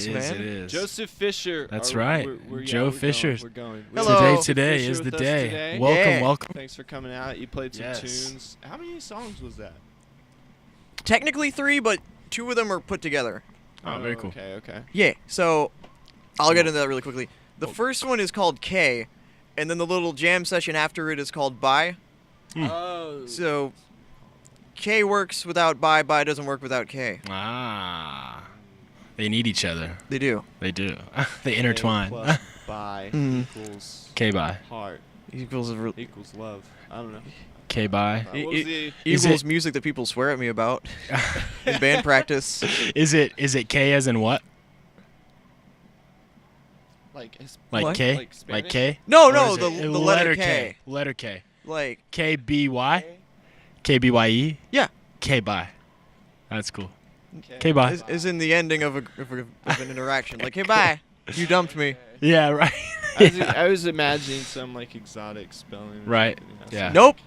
Thanks, man. It is. Joseph Fisher. That's right. Joe Fisher. We're going. Hello. Today Fisher is the with us day. today. Welcome, Yeah. welcome. Thanks for coming out. You played some Yes. tunes. How many songs was that? Technically 3, but 2 of them are put together. Oh, very cool. Okay. Yeah, so I'll get into that really quickly. The first one is called K, and then the little jam session after it is called Bye. Oh. So K works without Bye, Bye doesn't work without K. Ah. They need each other. They do. They do. They intertwine. Plus by equals K-bye. heart Equals equals love. I don't know. K-bye. What was the equals music that people swear at me about in band practice. Is it K as in what? like Like What? K? Like Spanish? Like K? No, Or no, is the it letter K. Letter K. Like, K-B-Y? K-B-Y-E? yeah, K-bye. That's cool. Okay. K-bye. is in the ending of an interaction. Like, hey, bye, you dumped me. Yeah, right. I was imagining some like exotic spelling. or Right. something else. Yeah. Nope.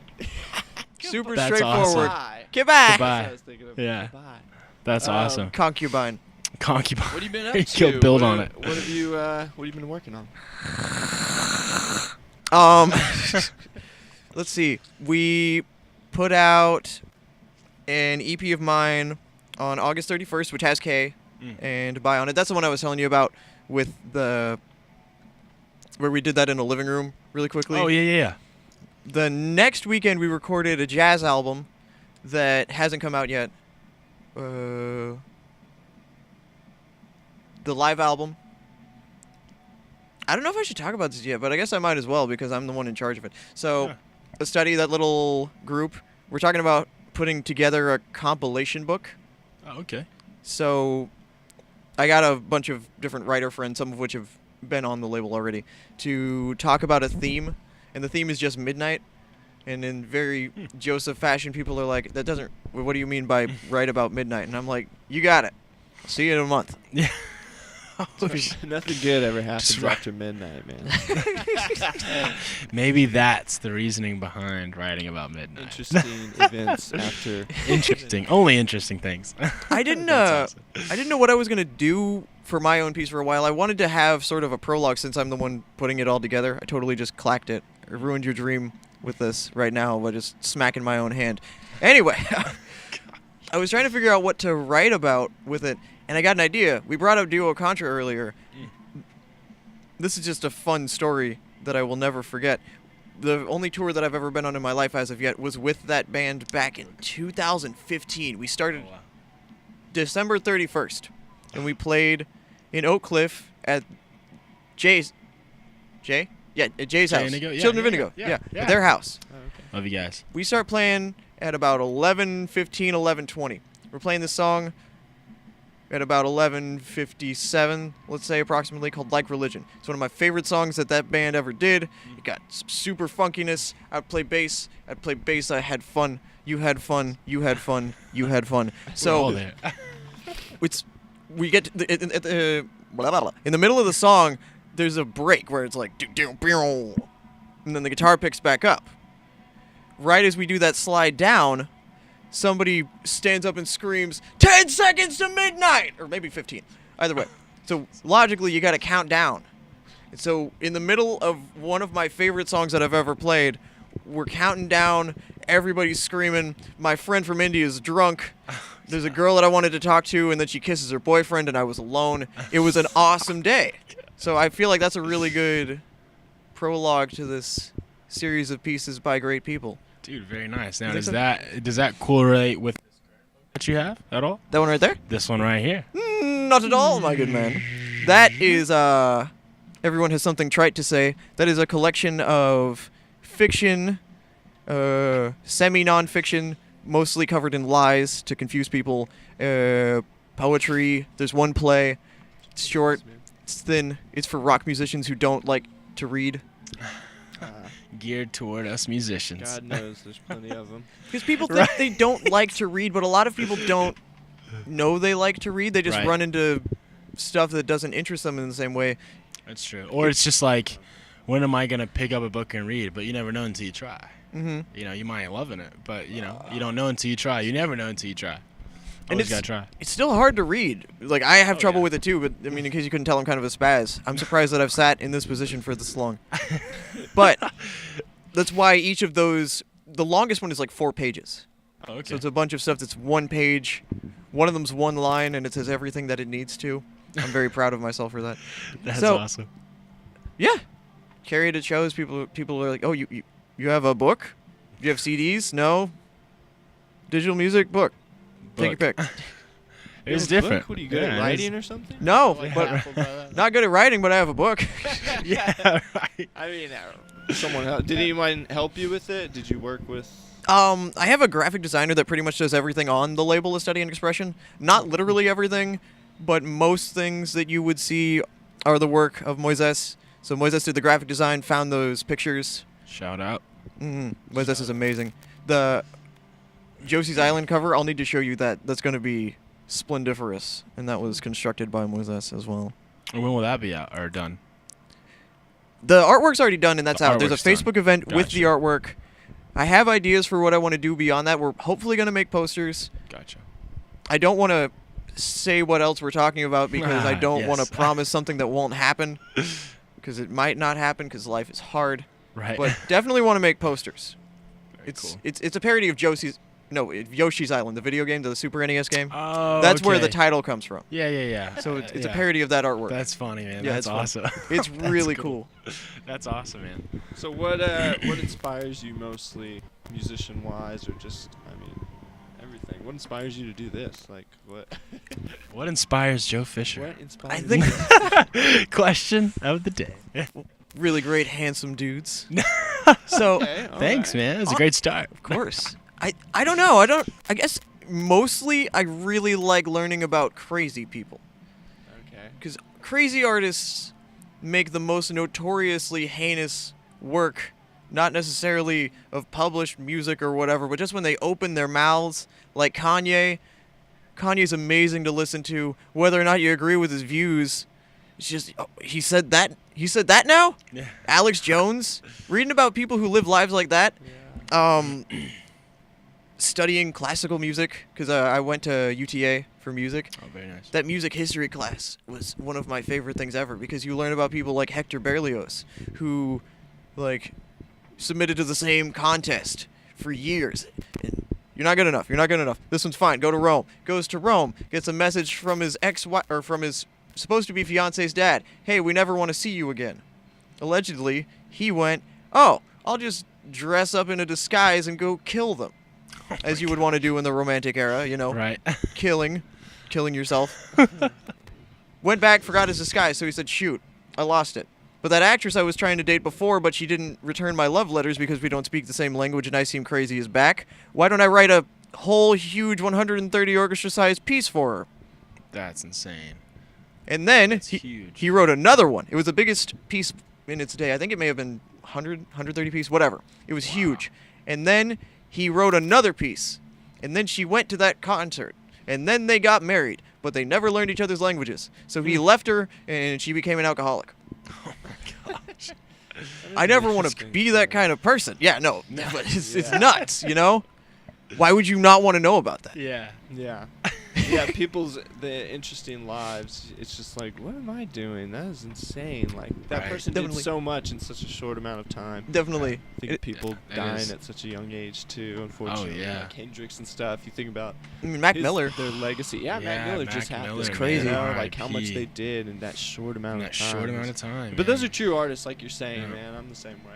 Super That's straightforward. Bye. Goodbye. Goodbye. That's what I was thinking of. Yeah. Bye. That's awesome. Concubine. Concubine. What have you been up You to? could build What on have- it. What have you been working on? Let's see. We put out an EP of mine on August 31st, which has K and Bye on it. That's the one I was telling you about with the where we did that in a living room really quickly. Oh, yeah. The next weekend we recorded a jazz album that hasn't come out yet. The live album. I don't know if I should talk about this yet, but I guess I might as well because I'm the one in charge of it. So, Yeah. a study, that little group, we're talking about putting together a compilation book. Oh, okay. So, I got a bunch of different writer friends, some of which have been on the label already, to talk about a theme. And the theme is just midnight. And in very Joseph fashion, people are like, that doesn't, what do you mean by write about midnight? And I'm like, you got it. See you in a month. Yeah. Nothing good ever happens Just right. after midnight, man. Maybe that's the reasoning behind writing about midnight. Interesting events after. Interesting. Only interesting things. I didn't That's awesome. I didn't know what I was going to do for my own piece for a while. I wanted to have sort of a prologue since I'm the one putting it all together. I totally just clacked it. I ruined your dream with this right now by just smacking my own hand. Anyway, I was trying to figure out what to write about with it, and I got an idea. We brought up Duo Contra earlier. This is just a fun story that I will never forget. The only tour that I've ever been on in my life as of yet was with that band back in 2015. We started Oh, wow. December 31st, and we played in Oak Cliff at Jay's. Jay? Yeah, at Jay's Jay house. Indigo? Yeah, Children of yeah, Indigo. yeah, Yeah, yeah. at their house. Oh, okay. Love you guys. We start playing at about 11:15, 11:20. We're playing this song at about 11:57, let's say approximately, called Like Religion. It's one of my favorite songs that band ever did. It got some super funkiness. I'd play bass. I had fun. You had fun. You had fun. You had fun. We're all So there. we get to in the middle of the song, there's a break where it's like, and then the guitar picks back up. Right as we do that slide down, somebody stands up and screams, 10 seconds to midnight! Or maybe 15. Either way. So logically, you got to count down. And so in the middle of one of my favorite songs that I've ever played, we're counting down, everybody's screaming, my friend from India is drunk, there's a girl that I wanted to talk to, and then she kisses her boyfriend, and I was alone. It was an awesome day. So I feel like that's a really good prologue to this series of pieces by great people. Dude, very nice. Now, You think does that correlate with what you have at all? That one right there? This one right here. Not at all, my good man. That is, everyone has something trite to say. That is a collection of fiction, semi-non-fiction, mostly covered in lies to confuse people, poetry. There's one play. It's short. It's thin. It's for rock musicians who don't like to read. Geared toward us musicians. God knows there's plenty of them. Because people think they don't like to read, but a lot of people don't know they like to read. They just Right. run into stuff that doesn't interest them in the same way. That's true. Or it's just like, when am I going to pick up a book and read? But you never know until you try. Mm-hmm. You know, you might be loving it, but, you know, you don't know until you try. You never know until you try. Always it's gotta try. it's still hard to read. Like I have Oh, trouble yeah. with it too, but I mean, in case you couldn't tell, I'm kind of a spaz. I'm surprised that I've sat in this position for this long. But that's why each of those, the longest one is like 4 pages. Oh, okay. So it's a bunch of stuff that's 1 page. One of them's 1 line, and it says everything that it needs to. I'm very proud of myself for that. That's so, awesome. Yeah, carry it at shows. People are like, oh, you have a book? Do you have CDs? No. Digital music book. Take your pick. It's You have a different. book? What are you good Yeah, at it writing is. or something? No, Like but baffled by that? not good at writing, but I have a book. Yeah, right. I mean, someone else. Did anyone help you with it? Did you work with? I have a graphic designer that pretty much does everything on the label of Study and Expression. Not literally everything, but most things that you would see are the work of Moises. So Moises did the graphic design, found those pictures. Shout out. Moises is amazing. The Josie's Island cover, I'll need to show you that. That's going to be splendiferous, and that was constructed by Moises as well. And when will that be out or done? The artwork's already done, and that's The out. There's a artwork's done. Facebook event with the Gotcha. artwork. I have ideas for what I want to do beyond that. We're hopefully going to make posters. Gotcha. I don't want to say what else we're talking about because I don't want Yes. to promise something that won't happen, because it might not happen because life is hard. Right. But definitely want to make posters. Very cool. It's a parody of Yoshi's Island, the video game, the Super NES game. Oh, That's where the okay. title comes from. Yeah. So it's a Yeah. parody of that artwork. That's funny, man. Yeah, That's it's fun. awesome. It's That's really cool. That's awesome, man. So what inspires you mostly, musician-wise, or just everything? What inspires you to do this? Like what? What inspires Joe Fisher? What inspires? I think Question of the day. really great, handsome dudes. So, Okay, all Thanks, right. man. That's a great start. of course. I don't know. I guess mostly I really like learning about crazy people. Okay. Because crazy artists make the most notoriously heinous work, not necessarily of published music or whatever, but just when they open their mouths, like Kanye. Kanye's amazing to listen to, whether or not you agree with his views. It's just, he said that now? Yeah. Alex Jones, reading about people who live lives like that. Studying classical music, because I went to UTA for music. Oh, very nice. That music history class was one of my favorite things ever, because you learn about people like Hector Berlioz, who, like, submitted to the same contest for years. And you're not good enough. You're not good enough. This one's fine. Go to Rome. Goes to Rome. Gets a message from his ex-wife, or from his supposed-to-be fiance's dad. Hey, we never want to see you again. Allegedly, he went, oh, I'll just dress up in a disguise and go kill them. As you would want to do in the Romantic era, you know. Right. Killing yourself. Went back, forgot his disguise, so he said, shoot, I lost it. But that actress I was trying to date before, but she didn't return my love letters because we don't speak the same language and I seem crazy, is back. Why don't I write a whole huge 130 orchestra-sized piece for her? That's insane. And then That's huge. he wrote another one. It was the biggest piece in its day. I think it may have been 130 piece, whatever. It was huge. And then he wrote another piece. And then she went to that concert. And then they got married. But they never learned each other's languages. So he left her, and she became an alcoholic. Oh my gosh. I never want to be that kind of person. Yeah, no. But it's nuts, you know? Why would you not want to know about that? Yeah. Yeah. The interesting lives. It's just like, what am I doing? That is insane. Like that Right. person Definitely. did so much in such a short amount of time. Definitely. I think people it dying is. at such a young age too. Unfortunately, yeah. like Hendrix and stuff. You think about I mean, Mac his- Miller. their legacy. Yeah, Mac Yeah, Miller Mac just happened. Miller, It's crazy. You know, man. like how much R.I.P. they did in that short amount In of that time. short amount of time. But those man. are true artists, like you're saying, Yeah. man. I'm the same way.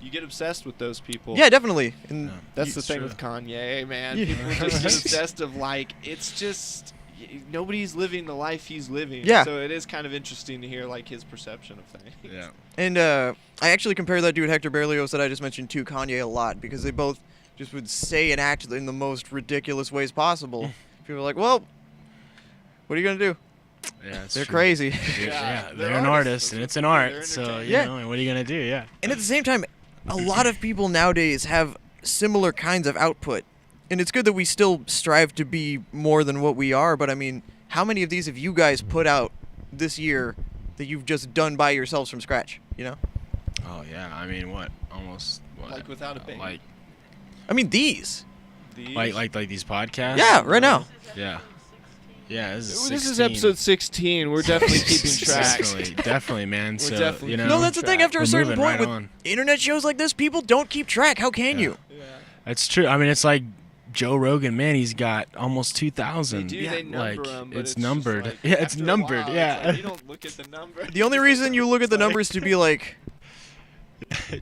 You get obsessed with those people. Yeah, definitely. And Yeah. That's the It's thing true. with Kanye, man. Yeah. People just get obsessed of like it's just nobody's living the life he's living. Yeah. So it is kind of interesting to hear like his perception of things. Yeah. And I actually compare that dude Hector Berlioz that I just mentioned to Kanye a lot, because they both just would say and act in the most ridiculous ways possible. People are like, well, what are you going to do? Yeah, it's They're true. crazy. Yeah, Yeah, they're they're an artists. artist, and That's it's an what art. they're So, entertainers. you Yeah. know, what are you going to do? Yeah. And at the same time, a lot of people nowadays have similar kinds of output. And it's good that we still strive to be more than what we are, but I mean, how many of these have you guys put out this year that you've just done by yourselves from scratch, you know? Oh, yeah. I mean, what? Almost, what? Like without a band? Like, I mean, these. These? Like these podcasts? Yeah, right now. Yeah. Yeah, this is This is 16. episode 16. We're definitely keeping track. Definitely, man. We're So, definitely you know, No, that's the thing. After we're a certain moving point right with on. internet shows like this, people don't keep track. How can you? Yeah. That's true. I mean, it's like Joe Rogan, man. He's got almost 2,000. They do. Yeah. They number them, but it's just numbered. like, Yeah, it's after a numbered. while, Yeah. it's like you don't look at the number. The only reason you look at the numbers to be like,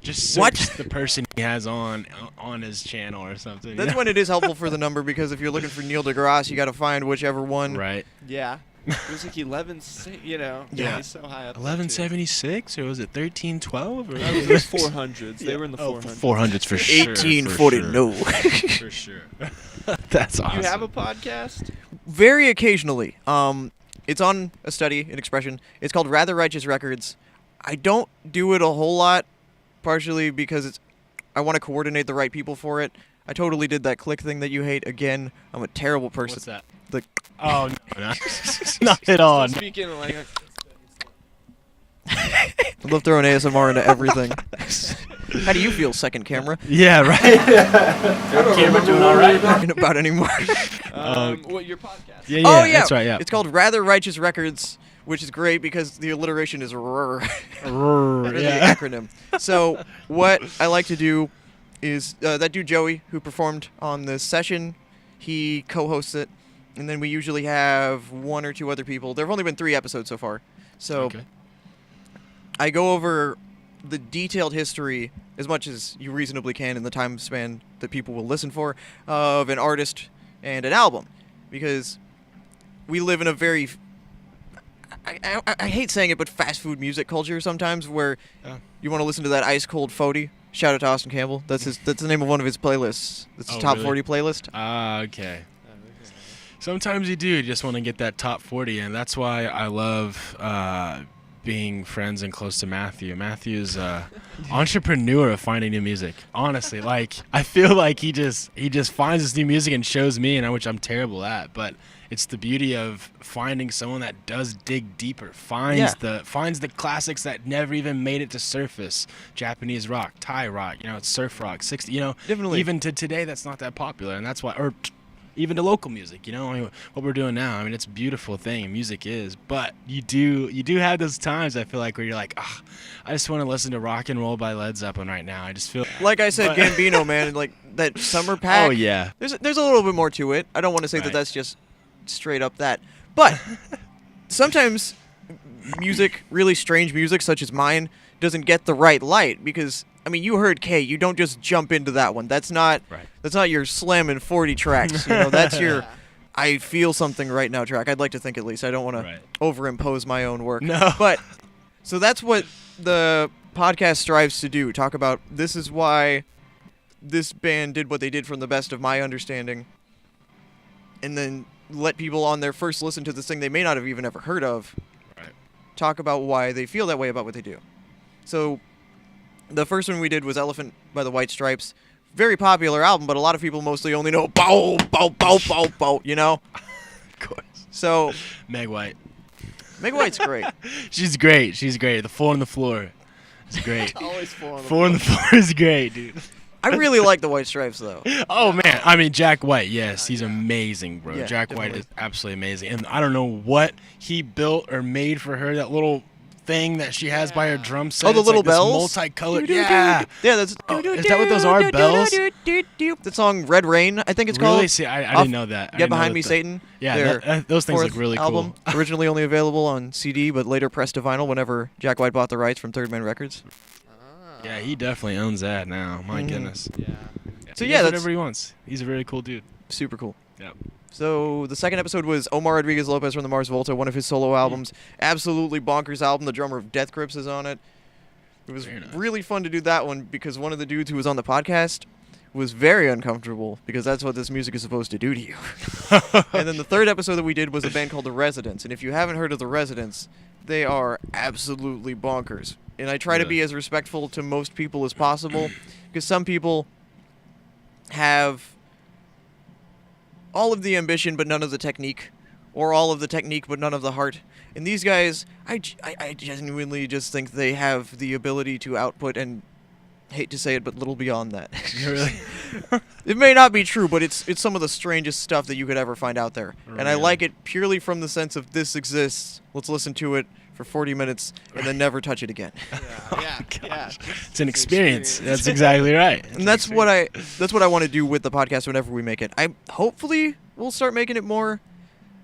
Just What? search the person he has on his channel or something. that's when it is helpful for the number, because if you're looking for Neil deGrasse, you got to find whichever one. Right. Yeah. It was like 11, you know. Yeah. He's so high up. 1176 or was it 1312 or It was 400s. They were in the 400s. 400s for sure. 1840, no. For sure. That's awesome. You have a podcast? Very occasionally. It's on a study, an expression. It's called Rather Righteous Records. I don't do it a whole lot, partially because I want to coordinate the right people for it. I totally did that click thing that you hate again. I'm a terrible person. What's that? The Oh, no. Not at all. Still speaking like I love throwing ASMR into everything. How do you feel, second camera? Yeah, right. Camera doing all right? Talking about anymore. what your podcast? Yeah, Oh yeah, that's right, yeah. It's called Rather Righteous Records, which is great because the alliteration is RR. Rrr, The yeah. acronym. So what I like to do is that dude Joey, who performed on this session, he co-hosts it, and then we usually have one or two other people. There have only been 3 episodes so far, so Okay. I go over the detailed history as much as you reasonably can in the time span that people will listen for of an artist and an album, because we live in a very I hate saying it, but fast food music culture sometimes, where you want to listen to that ice cold 40. Shout out to Austin Campbell. That's the name of one of his playlists. That's his Oh, top really? 40 playlist. Ah, okay. Sometimes you do. You just want to get that top 40, and that's why I love being friends and close to Matthew. Matthew's entrepreneur of finding new music. Honestly, like I feel like he just finds this new music and shows me, and which I'm terrible at. But it's the beauty of finding someone that does dig deeper, finds the classics that never even made it to surface. Japanese rock, Thai rock, it's surf rock, 60, Definitely. even to today that's not that popular, and that's why, or even to local music, I mean, what we're doing now. I mean, it's a beautiful thing, and music is. But you do have those times, I feel like, where you're like, I just want to listen to Rock and Roll by Led Zeppelin right now. I just feel Like I said, But- Gambino, man, like that summer pack. Oh yeah. There's a little bit more to it. I don't want to say that Right. that's just straight up that. But sometimes music, really strange music such as mine, doesn't get the right light, because I mean, you heard K. You don't just jump into that one. That's not Right. that's not your slamming 40 tracks. That's your I feel something right now track. I'd like to think, at least. I don't want to Right. overimpose my own work. No. But so that's what the podcast strives to do. Talk about, this is why this band did what they did from the best of my understanding. And then let people on their first listen to this thing they may not have even ever heard of Right. talk about why they feel that way about what they do. So the first one we did was Elephant by the White Stripes. Very popular album, but a lot of people mostly only know bow, bow, bow, bow, bow, Of course. So Meg White. Meg White's great. She's great. The 4 on the floor. It's great. Always 4 on the 4 on the floor is great, dude. I really like the White Stripes, though. Oh man, I mean Jack White, yes, he's amazing, bro. Yeah, Jack White definitely. is absolutely amazing, and I don't know what he built or made for her. That little thing that she has by her drum set. Oh, the It's little like this bells? multicolored. Yeah. Yeah, that's. Oh, is that what those are, bells? The song Red Rain, I think it's Really? called. See, I Off didn't know that. I Get didn't know Behind that Me, the- Satan. Yeah, their those things look fourth really album, cool. Originally only available on CD, but later pressed to vinyl whenever Jack White bought the rights from Third Man Records. Yeah, he definitely owns that now. My Mhm. goodness. Yeah. So He yeah, does that's whatever he wants. He's a very cool dude. super cool. Yep. So the second episode was Omar Rodriguez Lopez from the Mars Volta, one of his solo albums. Absolutely bonkers album. The drummer of Death Grips is on it. It was Very nice. really fun to do that one because one of the dudes who was on the podcast was very uncomfortable because that's what this music is supposed to do to you. And then the third episode that we did was a band called The Residents. And if you haven't heard of The Residents, they are absolutely bonkers. And I try to be Really? as respectful to most people as possible because some people have all of the ambition but none of the technique, or all of the technique but none of the heart. And these guys, I genuinely just think they have the ability to output and hate to say it, but little beyond that. Really? It may not be true, but it's some of the strangest stuff that you could ever find out there. And I Really? like it purely from the sense of this exists. Let's listen to it for 40 minutes and then never touch it again. Yeah. It's an experience. That's exactly right. And that's what I want to do with the podcast whenever we make it. I hopefully we'll start making it more.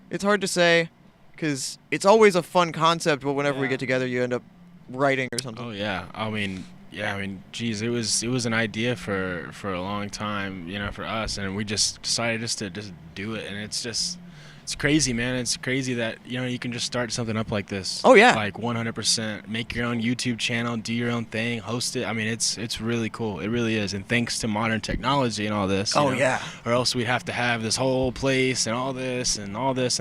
It's hard to say because it's always a fun concept, but whenever we Yeah. get together, you end up writing or something. Oh yeah. I mean, geez, it was an idea for a long time, for us, and we just decided to do it, and it's crazy, man. It's crazy that you can just start something up like this. Oh, yeah. Like 100%. Make your own YouTube channel, do your own thing, host it. I mean, it's really cool. It really is. And thanks to modern technology and all this. Oh, yeah. Or else we'd have to have this whole place and all this and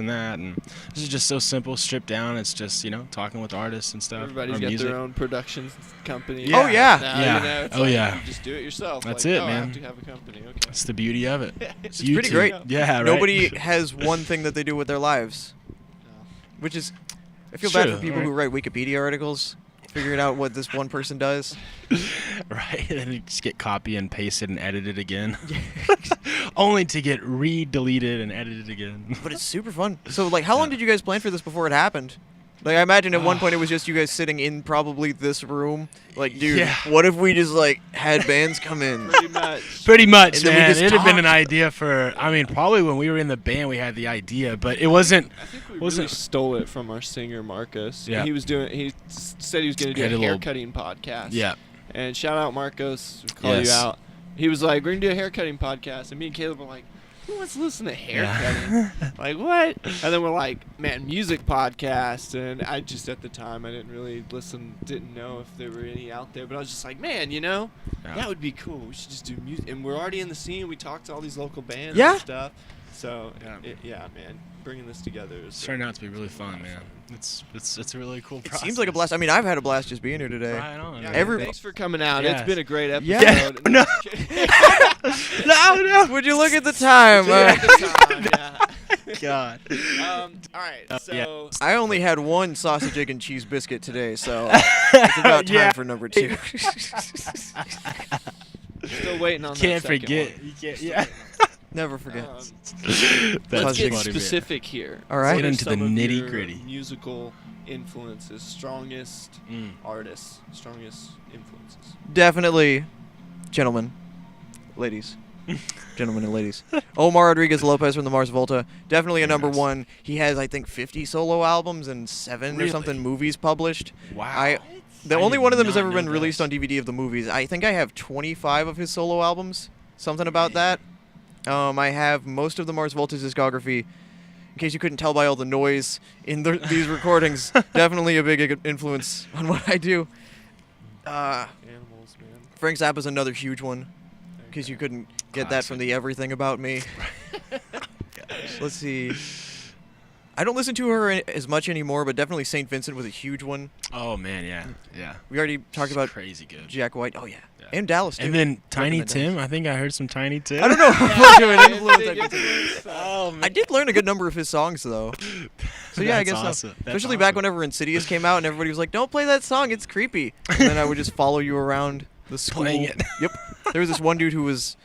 that. And this is just so simple, stripped down. It's just talking with artists and stuff. Everybody's or got music. their own production company. Yeah. Oh, yeah. Now, Yeah. it's Oh, like yeah. You just do it yourself. That's like, it, I man. have to have a company. Okay. That's the beauty of it. It's pretty YouTube. great. Yeah, right. Nobody has one thing that they do with their lives, which is, I feel bad True, for people who write Wikipedia articles, figuring out what this one person does. Right, and then you just get copy and pasted and edited again, only to get re-deleted and edited again. But it's super fun. So, like, how long did you guys plan for this before it happened? Like, I imagine at one point it was just you guys sitting in probably this room. Like, dude, Yeah. what if we just, like, had bands come in? Pretty much. Pretty much, And then we man. just It had been an talked. idea for. I mean, probably when we were in the band, we had the idea, but it wasn't. I think we Wasn't- really stole it from our singer Marcos. Yeah. He said he was going to do Had a a little- haircutting podcast. Yeah. And shout out Marcos, we call Yes. you out. He was like, we're going to do a haircutting podcast. And me and Caleb were like, who wants to listen to haircutting? Like, what? And then we're like, man, music podcast. And I just, at the time, I didn't really didn't know if there were any out there. But I was just like, man, that would be cool. We should just do music. And we're already in the scene. We talked to all these local bands Yeah. and stuff. So, Yeah. man, bringing this together is It's turned out to be really fun, man. It's a really cool It process. seems like a blast. I mean, I've had a blast just being here today. Right on. Yeah, Every- thanks for coming out. Yes. It's been a great episode. Yeah. No. No. Would you look at the time? God. All right. So I only had one sausage, egg, and cheese biscuit today, so it's about time Yeah. for number 2. still waiting on Can't that second forget. one. You can't. Yeah. Never forget. Let's That's get funny, man. specific here. All right. What Get are into the some of your nitty-gritty. Musical influences, strongest Mm. artists, strongest influences. Definitely, gentlemen, ladies, gentlemen and ladies. Omar Rodriguez Lopez from the Mars Volta, definitely a number Nice. one. He has, I think, 50 solo albums and 7 or Really? something movies published. Wow. The I only did one of them has not ever know been released this. on DVD of the movies. I think I have 25 of his solo albums. Something about that. I have most of the Mars Volta's discography. In case you couldn't tell by all the noise in these recordings, definitely a big influence on what I do. Animals, man. Frank Zappa's another huge one. In case you couldn't get that from the Everything About Me. Let's see. I don't listen to her as much anymore, but definitely St. Vincent was a huge one. Oh man, yeah. We already talked about crazy good. Jack White. Oh, yeah. Yeah. And Dallas, too. And then Tiny Recommend Tim. I think I heard some Tiny Tim. I don't know how much of an influence Big I could influence. Oh man. I did learn a good number of his songs, though. So, yeah, I That's guess so. awesome. That's Especially back awesome. whenever Insidious came out and everybody was like, don't play that song, it's creepy. And then I would just follow you around the school. Playing it. Yep. There was this one dude who was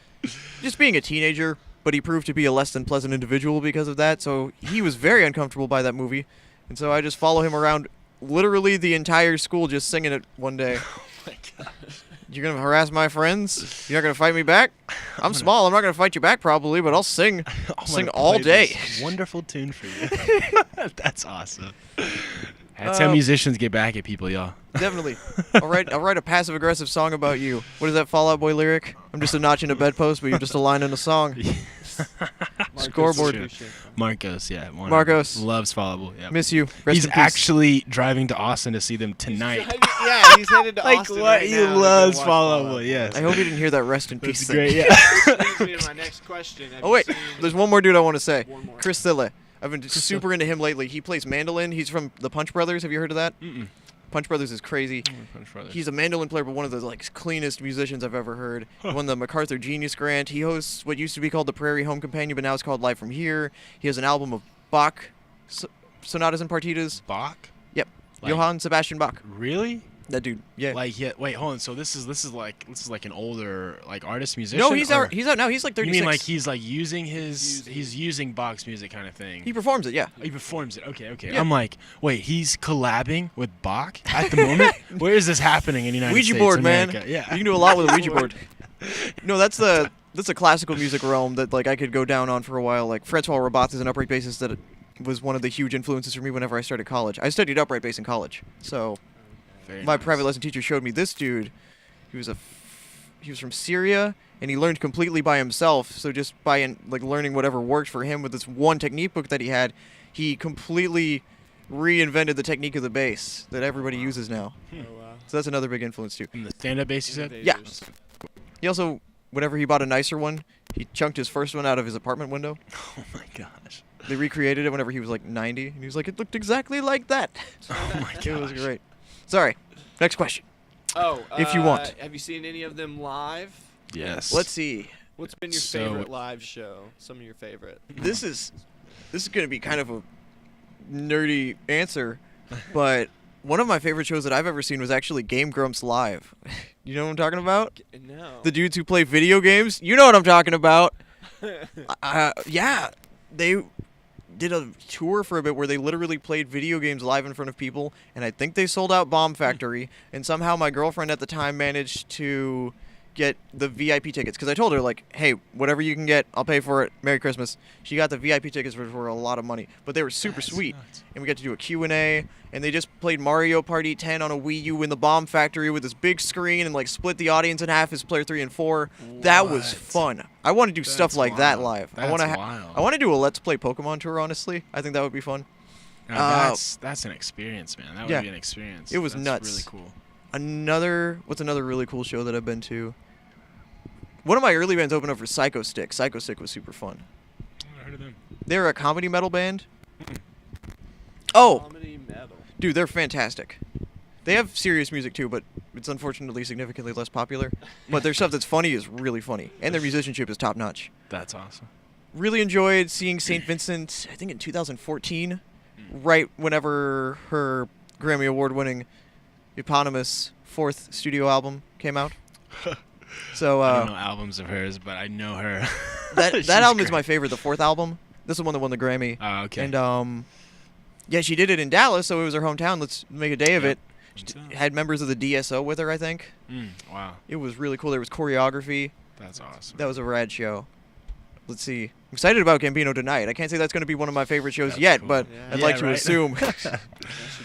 just being a teenager, but he proved to be a less than pleasant individual because of that. So he was very uncomfortable by that movie. And so I just follow him around literally the entire school just singing it one day. Oh my God. You're going to harass my friends? You're not going to fight me back? I'm small. I'm not going to fight you back probably, but I'll sing. I'm Sing gonna all play day. this wonderful tune for you. That's awesome. That's how musicians get back at people, y'all. Definitely. I'll write a passive aggressive song about you. What is that Fall Out Boy lyric? I'm just a notch in a bedpost, but you're just a line in a song. Marcos Scoreboard. appreciate that. Marcos, yeah. Marcos. Loves Fallable. Yeah. Miss you. Rest He's in peace. actually driving to Austin to see them tonight. Yeah, he's headed to Like Austin what? right He now to go loves watch Fallable, yes. I hope you didn't hear that rest in peace That's thing. great, yeah. Which leads me to my next question. Have Oh you wait, seen- there's one more dude I want to say. One more. Chris Thille. I've been super into him lately. He plays mandolin. He's from the Punch Brothers. Have you heard of that? Mm-mm. Punch Brothers is crazy. Punch Brothers. He's a mandolin player, but one of the cleanest musicians I've ever heard. He won the MacArthur Genius Grant. He hosts what used to be called the Prairie Home Companion, but now it's called Live from Here. He has an album of Bach sonatas and partitas. Bach? Yep, Like- Johann Sebastian Bach. Really? That dude. Yeah. Like, wait, hold on. So this is like an older like artist musician. No, he's out now. He's like 36. You mean like he's like using he's using box music kind of thing? He performs it, yeah. He performs it. Okay. Yeah. I'm like, wait, he's collabing with Bach at the moment? Where is this happening in the United Ouija States? board, America? man. Yeah. You can do a lot with a Ouija board. No, that's a classical music realm that like I could go down on for a while. Like Francois Rabat is an upright bassist that was one of the huge influences for me whenever I started college. I studied upright bass in college, so my private lesson teacher showed me this dude. He was from Syria, and he learned completely by himself. So just by learning whatever worked for him with this one technique book that he had, he completely reinvented the technique of the bass that everybody uses now. Oh, wow. So that's another big influence too. And the stand-up bass, you said? Yeah. He also, whenever he bought a nicer one, he chunked his first one out of his apartment window. Oh my gosh. They recreated it whenever he was like 90, and he was like, it looked exactly like that. Oh my gosh. It was great. Sorry. Next question. Oh, If you want. Have you seen any of them live? Yes. Let's see. What's been your So- favorite live show? Some of your favorite. This is going to be kind of a nerdy answer, but one of my favorite shows that I've ever seen was actually Game Grumps Live. You know what I'm talking about? No. The dudes who play video games. You know what I'm talking about. Yeah. They did a tour for a bit where they literally played video games live in front of people, and I think they sold out Bomb Factory, and somehow my girlfriend at the time managed to get the VIP tickets, because I told her, like, hey, whatever you can get, I'll pay for it. Merry Christmas. She got the VIP tickets for a lot of money, but they were super sweet, and we got to do a Q&A, and they just played Mario Party 10 on a Wii U in the Bomb Factory with this big screen and, like, split the audience in half as player 3 and 4. That was What? fun. I want to do stuff That's like that wild. live. That's wild. I want to do a Let's Play Pokemon tour, honestly. I think that would be fun. Now, that's an experience, man. That would yeah. be an experience. It was That's nuts. really cool. What's another really cool show that I've been to? One of my early bands opened up for Psycho Stick. Psycho Stick was super fun. I heard of them. They're a comedy metal band. Oh, Comedy metal. dude, they're fantastic. They have serious music too, but it's unfortunately significantly less popular. But their stuff that's funny is really funny, and their musicianship is top notch. That's awesome. Really enjoyed seeing St. Vincent, I think in 2014, right whenever her Grammy Award-winning eponymous 4th studio album came out. So I don't know albums of hers, but I know her. that She's album is great. my favorite, the 4th album. This is the one that won the Grammy. Oh, okay. And yeah, she did it in Dallas, so it was her hometown. Let's make a day of Yep. it. She had members of the DSO with her, I think. Wow. It was really cool. There was choreography. That's awesome. That was a rad show. Let's see. I'm excited about Gambino tonight. I can't say that's going to be one of my favorite shows That's yet, cool. but Yeah. I'd Yeah, like to right. assume. That should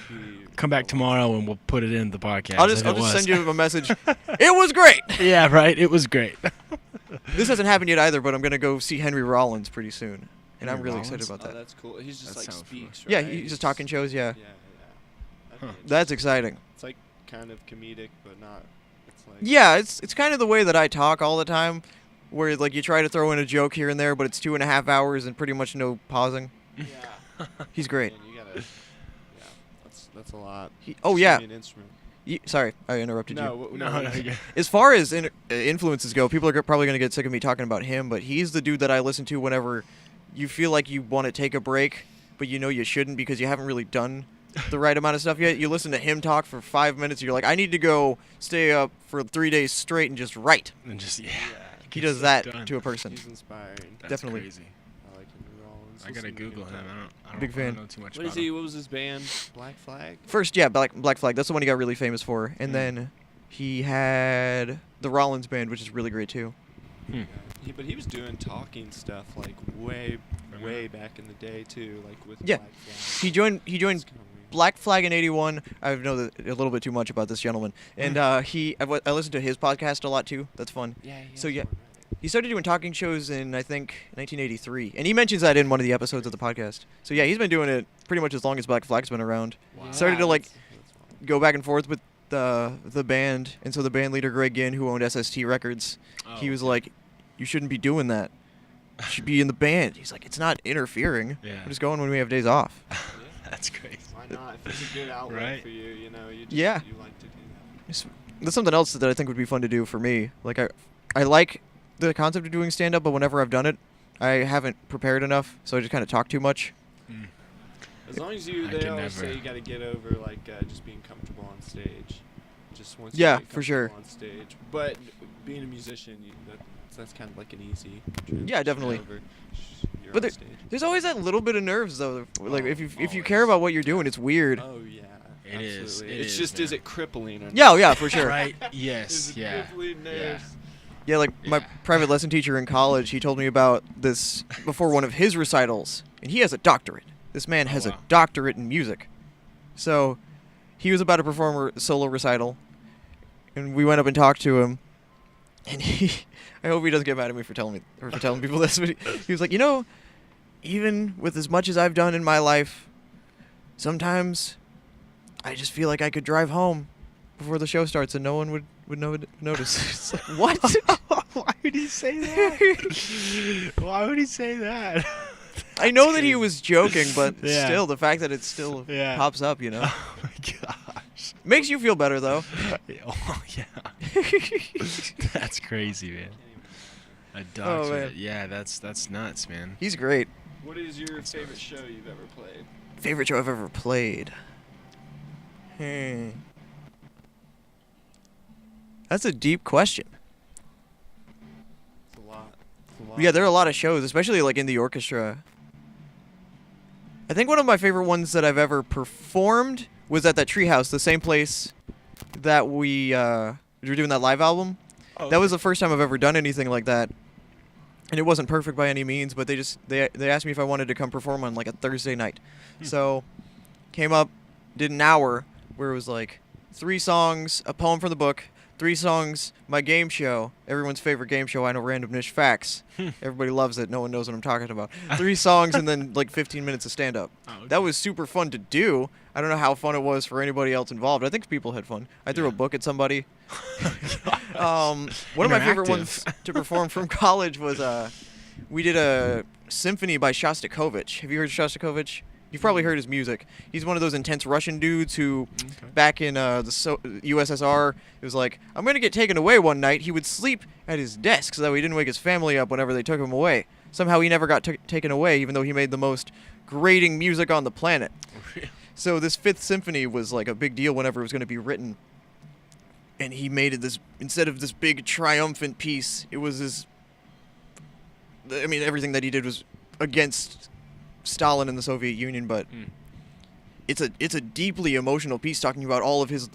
be. Come back tomorrow and we'll put it in the podcast. I'll just if it was. send you a message. It was great. Yeah, right. It was great. This hasn't happened yet either, but I'm going to go see Henry Rollins pretty soon, and I'm Henry really Rollins? excited about Oh, that. that's cool. He's just That like sounds speaks, Yeah, right? he's just talking shows. Yeah, Yeah. That'd Huh. be that's interesting. exciting. It's like kind of comedic, but not. It's like. Yeah, it's kind of the way that I talk all the time, where like you try to throw in a joke here and there, but it's 2.5 hours and pretty much no pausing. Yeah. He's great. Man, you gotta. Yeah. That's a lot. Oh Just yeah. give me an instrument. Sorry, I interrupted No, you. No, yeah. As far as influences go, people are probably going to get sick of me talking about him, but he's the dude that I listen to whenever you feel like you want to take a break, but you know you shouldn't because you haven't really done the right amount of stuff yet. You listen to him talk for 5 minutes, you're like, I need to go stay up for 3 days straight and just write. And just Yeah. He Get does stuff that done. to a person. He's inspiring. That's Definitely. crazy. I like Henry Rollins. I gotta Listen to Google him. talk. I don't Big fan. know too much What is about he? him. What was his band? Black Flag. First, yeah, Black Flag. That's the one he got really famous for. And then he had the Rollins Band, which is really great too. But he was doing talking stuff like way back in the day too, like with Yeah. Black Flag. He joined It's kinda weird. Black Flag in '81. I know a little bit too much about this gentleman, and I listened to his podcast a lot too. That's fun. Yeah. So, yeah. He started doing talking shows in I think 1983, and he mentions that in one of the episodes of the podcast. So yeah, he's been doing it pretty much as long as Black Flag's been around. Wow. Started to, like, That's fun. Go back and forth with the band, and so the band leader Greg Ginn, who owned SST Records, he was like, "You shouldn't be doing that. You should be in the band." He's like, "It's not interfering. Yeah. We're just going when we have days off." That's great. Why not? If it's a good outlet Right. for you, you know, you just Yeah. you like to do that. That's something else that I think would be fun to do for me. Like I like the concept of doing stand up, but whenever I've done it, I haven't prepared enough, so I just kind of talk too much. As long as you, I they can always never. say you got to get over like just being comfortable on stage. just once Yeah, you get for sure. comfortable on stage. But being a musician, that's kind of like an easy Yeah, definitely. over. You're But on stage. there's always that little bit of nerves though. Like if you always. care about what you're doing, it's weird. Oh yeah, It is, absolutely. it It's is, just, man. is it crippling or not? Yeah, oh, yeah, for sure. Right? Is Yes. it Yeah. crippling Yeah. nerves? Yeah, like my Yeah. private lesson teacher in college, he told me about this before one of his recitals, and he has a doctorate. This man has wow. a doctorate in music. So he was about to perform a solo recital, and we went up and talked to him, and I hope he doesn't get mad at me for telling people this, but he was like, even with as much as I've done in my life, sometimes I just feel like I could drive home before the show starts and no one would notice. It's like, what? Why would he say that? Why would he say that? I know that he was joking, but Yeah. still, the fact that it still Yeah. pops up, Oh my gosh. makes you feel better, though. Oh yeah. That's crazy, man. A doctorate. man. Yeah, that's nuts, man. He's great. What is your favorite show you've ever played? Favorite show I've ever played? That's a deep question. It's a lot. It's a lot. Yeah, there are a lot of shows, especially like in the orchestra. I think one of my favorite ones that I've ever performed was at that Treehouse, the same place that we were doing that live album. Oh, That was the first time I've ever done anything like that, and it wasn't perfect by any means. But they asked me if I wanted to come perform on like a Thursday night, so came up, did an hour where it was like 3 songs, a poem from the book, 3 songs, my game show, everyone's favorite game show, I Know Randomnish Facts. Everybody loves it. No one knows what I'm talking about. 3 songs and then like 15 minutes of stand-up. Oh, okay. That was super fun to do. I don't know how fun it was for anybody else involved. I think people had fun. I threw a book at somebody. One of my favorite ones to perform from college was we did a symphony by Shostakovich. Have you heard of Shostakovich? You've probably heard his music. He's one of those intense Russian dudes who, back in the USSR, it was like, I'm going to get taken away one night. He would sleep at his desk so that he didn't wake his family up whenever they took him away. Somehow he never got taken away, even though he made the most grating music on the planet. So this 5th symphony was like a big deal whenever it was going to be written. And he made it this, instead of this big triumphant piece, it was this, I mean, everything that he did was against Stalin and the Soviet Union, but it's a deeply emotional piece talking about all of his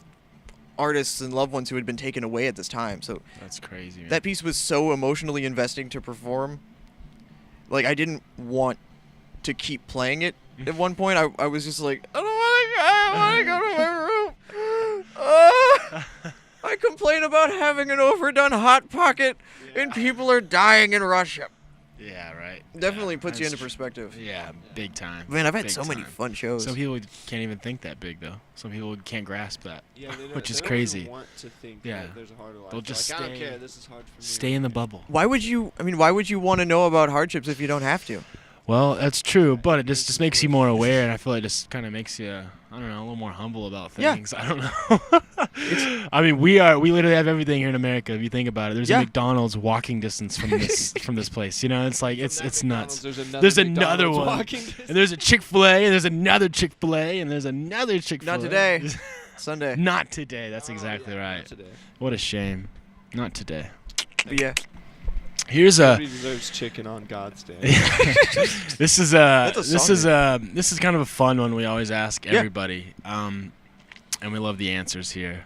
artists and loved ones who had been taken away at this time. So That's crazy, man. that piece was so emotionally investing to perform. Like, I didn't want to keep playing it. At one point, I was just like, I don't want to go to my room. I complain about having an overdone Hot Pocket, and people are dying in Russia. Yeah, right. Definitely Yeah, puts you that's into perspective. Yeah, big time. Man, I've had Big so many time. fun shows. Some people can't even think that big, though. Some people can't grasp that. Yeah, they don't, which is they don't crazy. even want to think Yeah. that there's a harder life. They'll They're just like, I don't stay- care. This is hard for me. Stay in the bubble. Why would you want to know about hardships if you don't have to? Well, that's true, but it just makes you more aware, and I feel like it just kind of makes you, I don't know, a little more humble about Yeah. things. I don't know. I mean, we literally have everything here in America. If you think about it, there's Yeah. a McDonald's walking distance from this place. You know, it's like it's nuts. There's another McDonald's one. walking And distance. there's a Chick-fil-A, and there's another Chick-fil-A, and there's another Chick-fil-A. Not today. Sunday. Not today. That's Oh, exactly yeah, right. not today. What a shame. Not today. But yeah. Here's a. Nobody deserves chicken on God's day. This is That's a song this is kind of a fun one we always ask Yeah. everybody, and we love the answers here.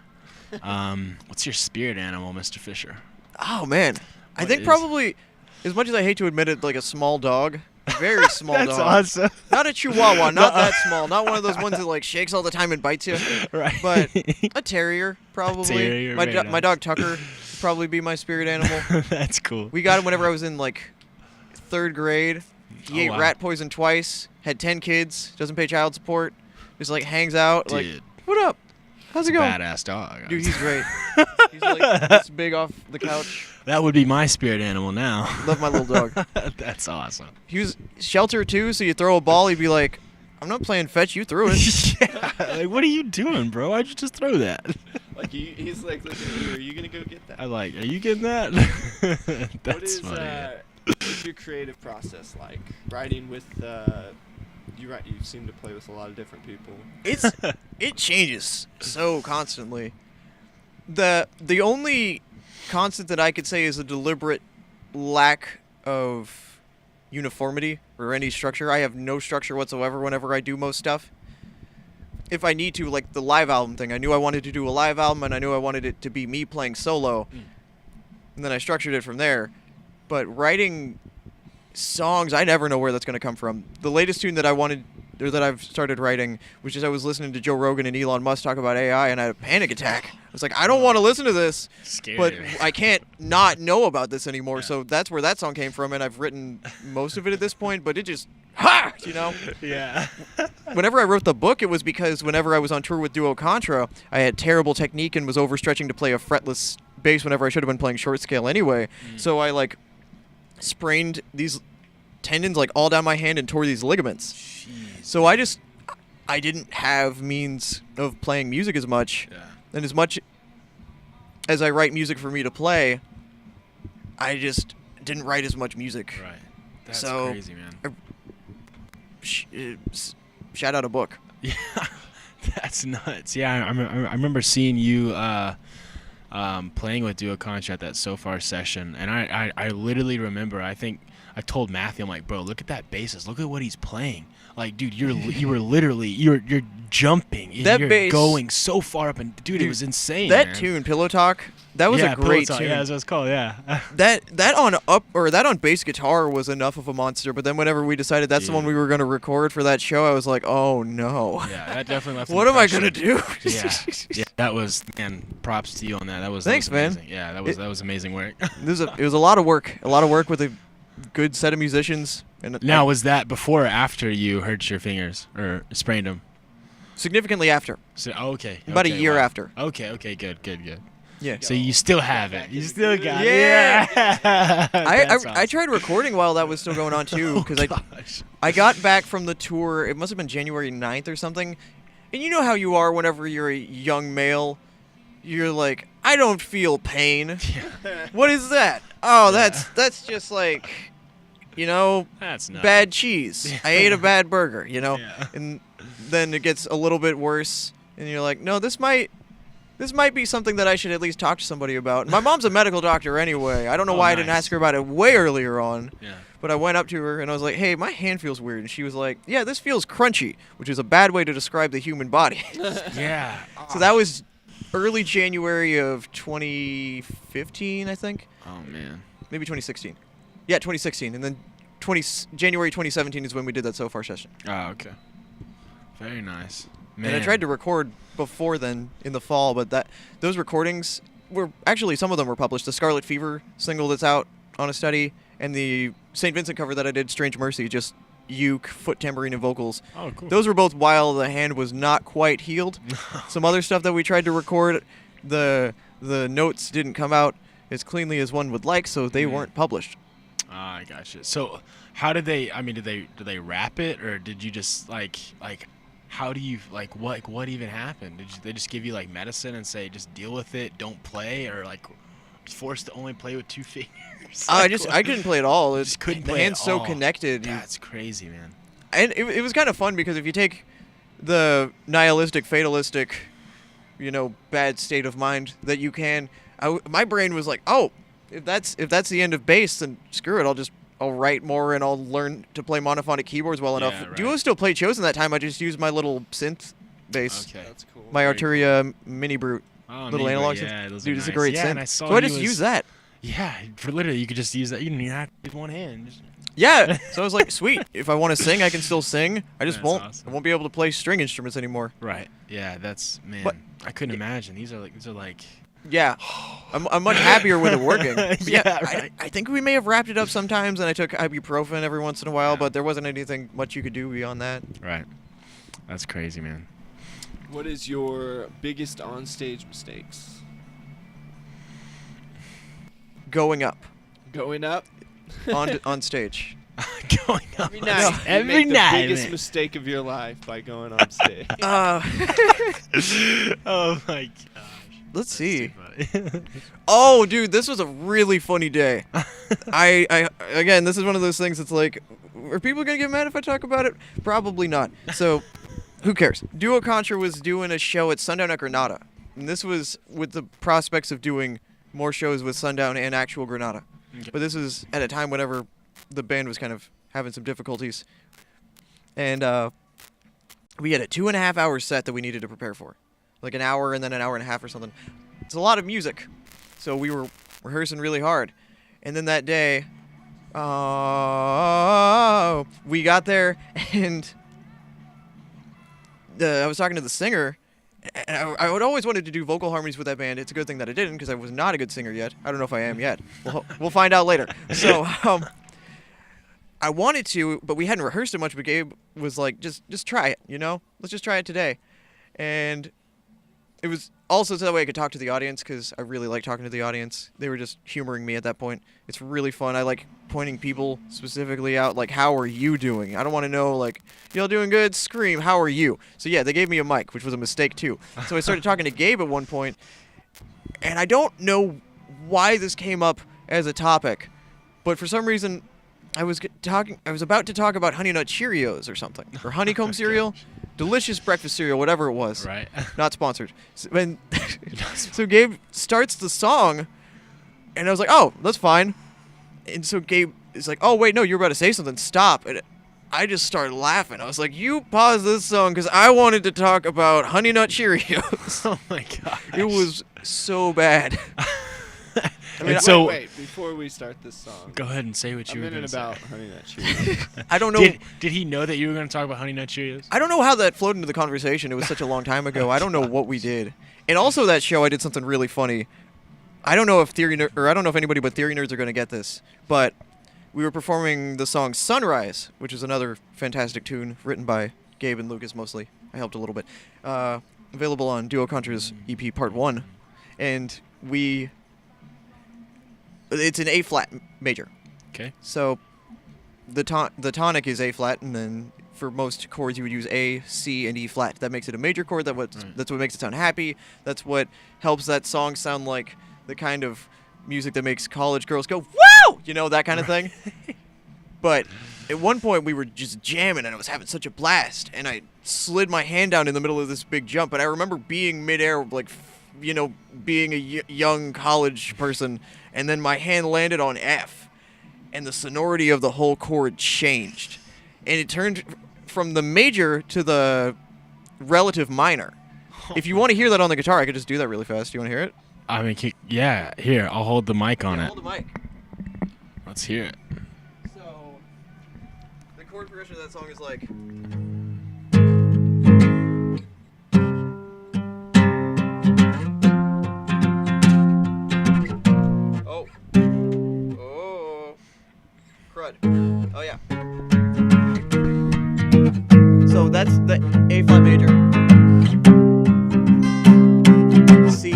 What's your spirit animal, Mr. Fisher? Oh man, I What think is- probably, as much as I hate to admit it, like a small dog, very small That's dog. awesome. Not a Chihuahua, not that small, not one of those ones that like shakes all the time and bites you. Right. But a terrier, probably. terrier, my, very my nice. dog Tucker would probably be my spirit animal. That's cool. We got him whenever I was in like 3rd grade. He Oh, ate wow. rat poison twice, had 10 kids, doesn't pay child support, just like hangs out. Like, Dude, what up? How's it going? badass dog. Dude, he's great. He's like this big off the couch. That would be my spirit animal now. Love my little dog. That's awesome. He was shelter too, so you throw a ball, he'd be like, I'm not playing fetch, you threw it. Yeah, like, what are you doing, bro? Why'd you just throw that? Like he's like, looking at you. Are you gonna go get that? I like. Are you getting that? That's What is funny. what's your creative process like? Writing with you seem to play with a lot of different people. It changes so constantly. The only constant that I could say is a deliberate lack of uniformity or any structure. I have no structure whatsoever whenever I do most stuff. If I need to, like the live album thing, I knew I wanted to do a live album, and I knew I wanted it to be me playing solo, and then I structured it from there. But writing songs, I never know where that's going to come from. The latest tune that I wanted, or that I've started writing, was I was listening to Joe Rogan and Elon Musk talk about AI, and I had a panic attack. I was like, I don't want to listen to this, Scary. but I can't not know about this anymore. So that's where that song came from, and I've written most of it at this point, but it just, you know? Yeah. Whenever I wrote the book, it was because whenever I was on tour with Duo Contra, I had terrible technique and was overstretching to play a fretless bass whenever I should have been playing short scale anyway. So I, like, sprained these tendons, like, all down my hand and tore these ligaments. Jeez. So I didn't have means of playing music as much. Yeah. And as much as I write music for me to play, I just didn't write as much music. Right. That's So- crazy, man. Shout out a book. Yeah, that's nuts. Yeah, I remember seeing you playing with Duo Contra at that So Far session, and I literally remember, I think I told Matthew, I'm like, bro, look at that bassist, look at what he's playing. Like, dude, you were literally you're jumping, and That you're bass- going so far up, and dude, it was insane. That man. tune, Pillow Talk, that was yeah, a great Pillow Talk, tune. Yeah, that's what it's called. Yeah. That on bass guitar was enough of a monster, but then whenever we decided that's the one Yeah. we were going to record for that show, I was like, oh no. Yeah, that definitely left. an What am I impression. going to do? Yeah, that was, man. Props to you on that. That was Thanks, man. amazing. Yeah, that was amazing work. It was a lot of work. A lot of work with a good set of musicians. And Now, was that before or after you hurt your fingers or sprained them? significantly after. So, okay. About a okay, year wow. after. Okay, good. Yeah. So you still have it. You still got Yeah. it. Yeah. That's I awesome. tried recording while that was still going on too, because Gosh. I got back from the tour. It must have been January 9th or something. And you know how you are whenever you're a young male. You're like, I don't feel pain. What is that? Oh, that's just like, you know, That's nuts. bad cheese. I ate a bad burger, you know? Yeah. And then it gets a little bit worse, and you're like, no, this might be something that I should at least talk to somebody about. My mom's a medical doctor anyway. I don't know Oh, why I didn't nice. ask her about it way earlier on. Yeah. But I went up to her and I was like, hey, my hand feels weird. And she was like, yeah, this feels crunchy, which is a bad way to describe the human body. Yeah. So that was early January of 2015, I think. Oh man. Maybe 2016. Yeah, 2016. And then January 2017 is when we did that So Far session. Oh, okay. Very nice. Man. And I tried to record before then in the fall, but those recordings were actually, some of them were published. The Scarlet Fever single that's out on a study, and the St. Vincent cover that I did, Strange Mercy, just uke, foot tambourine, and vocals. Oh, cool. Those were both while the hand was not quite healed. Some other stuff that we tried to record, the notes didn't come out as cleanly as one would like, so they weren't published. Ah, I gotcha. So, how did they? I mean, did they wrap it, or did you just like? How do you what even happened? Did they just give you like medicine and say just deal with it, don't play, or like forced to only play with 2 fingers? I couldn't play at all. Just couldn't the play hand's at so all. connected. That's crazy, man. And it was kind of fun because if you take the nihilistic, fatalistic, bad state of mind that you can, my brain was like, oh, if that's the end of bass, then screw it. I'll write more and I'll learn to play monophonic keyboards well enough. Yeah, right. Duo still played shows in that time. I just used my little synth bass, Okay. That's cool. my Very Arturia Mini Brute, Oh, little maybe, analog yeah, synth. those Dude, are it's a nice. great Yeah, synth. and I saw So I he just was- used that. Yeah, for literally, you could just use that. You don't even have to use one hand. Just- Yeah. So I was like, sweet. If I want to sing, I can still sing. I just That's won't. awesome. I won't be able to play string instruments anymore. Right. Yeah, that's man. But- I couldn't imagine. These are like. Yeah, I'm much happier with it working. But Yeah, right. I think we may have wrapped it up sometimes, and I took ibuprofen every once in a while, Yeah. but there wasn't anything much you could do beyond that. Right. That's crazy, man. What is your biggest onstage mistakes? Going up Going up on stage. Going up every night. You every make night. the biggest man. mistake of your life by going on stage. Oh my gosh. Let's see. Too funny. Oh, dude, this was a really funny day. I again, this is one of those things that's like, are people gonna get mad if I talk about it? Probably not. So, who cares? Duo Contra was doing a show at Sundown at Granada, And this was with the prospects of doing more shows with Sundown and actual Granada. Okay. But this was at a time whenever the band was kind of having some difficulties. And we had a 2.5 hour set that we needed to prepare for. Like an hour and then an hour and a half or something. It's a lot of music. So we were rehearsing really hard. And then that day, we got there and I was talking to the singer. And I would always wanted to do vocal harmonies with that band. It's a good thing that I didn't because I was not a good singer yet. I don't know if I am yet. We'll find out later. So I wanted to, but we hadn't rehearsed it much. But Gabe was like, just try it, you know? Let's just try it today. And it was also so that way I could talk to the audience because I really like talking to the audience. They were just humoring me at that point. It's really fun. I like pointing people specifically out, like, how are you doing? I don't want to know, like, y'all doing good? Scream, how are you? So, yeah, they gave me a mic, which was a mistake, too. So I started talking to Gabe at one point, and I don't know why this came up as a topic, but for some reason I was about to talk about Honey Nut Cheerios or something, or honeycomb cereal. Delicious breakfast cereal, whatever it was. Right. Not sponsored. So Gabe starts the song, and I was like, oh, that's fine. And so Gabe is like, oh, wait, no, you're about to say something. Stop. And I just started laughing. I was like, you pause this song because I wanted to talk about Honey Nut Cheerios. Oh, my God. It was so bad. I mean, so wait, before we start this song. Go ahead and say what you were going to say. about Honey Nut Cheerios. I don't know. Did he know that you were going to talk about Honey Nut Cheerios? I don't know how that flowed into the conversation. It was such a long time ago. I don't know what we did. And also that show, I did something really funny. I don't know if I don't know if anybody but Theory Nerds are going to get this, but we were performing the song Sunrise, which is another fantastic tune written by Gabe and Lucas mostly. I helped a little bit. Available on Duo Contra's EP Part 1. And it's an A-flat major. Okay. So the tonic is A-flat, and then for most chords you would use A, C, and E-flat. That makes it a major chord. That's what makes it sound happy. That's what helps that song sound like the kind of music that makes college girls go, woo! You know, that kind of thing. But at one point we were just jamming, and I was having such a blast, and I slid my hand down in the middle of this big jump, and I remember being midair, like, you know, being a young college person, and then my hand landed on F, and the sonority of the whole chord changed, and it turned from the major to the relative minor. If you want to hear that on the guitar, I could just do that really fast. Do you want to hear it? I mean, yeah. Here, I'll hold the mic on it. Hold the mic. Let's hear it. So, the chord progression of that song is like... Oh, yeah. So that's the A-flat major. C,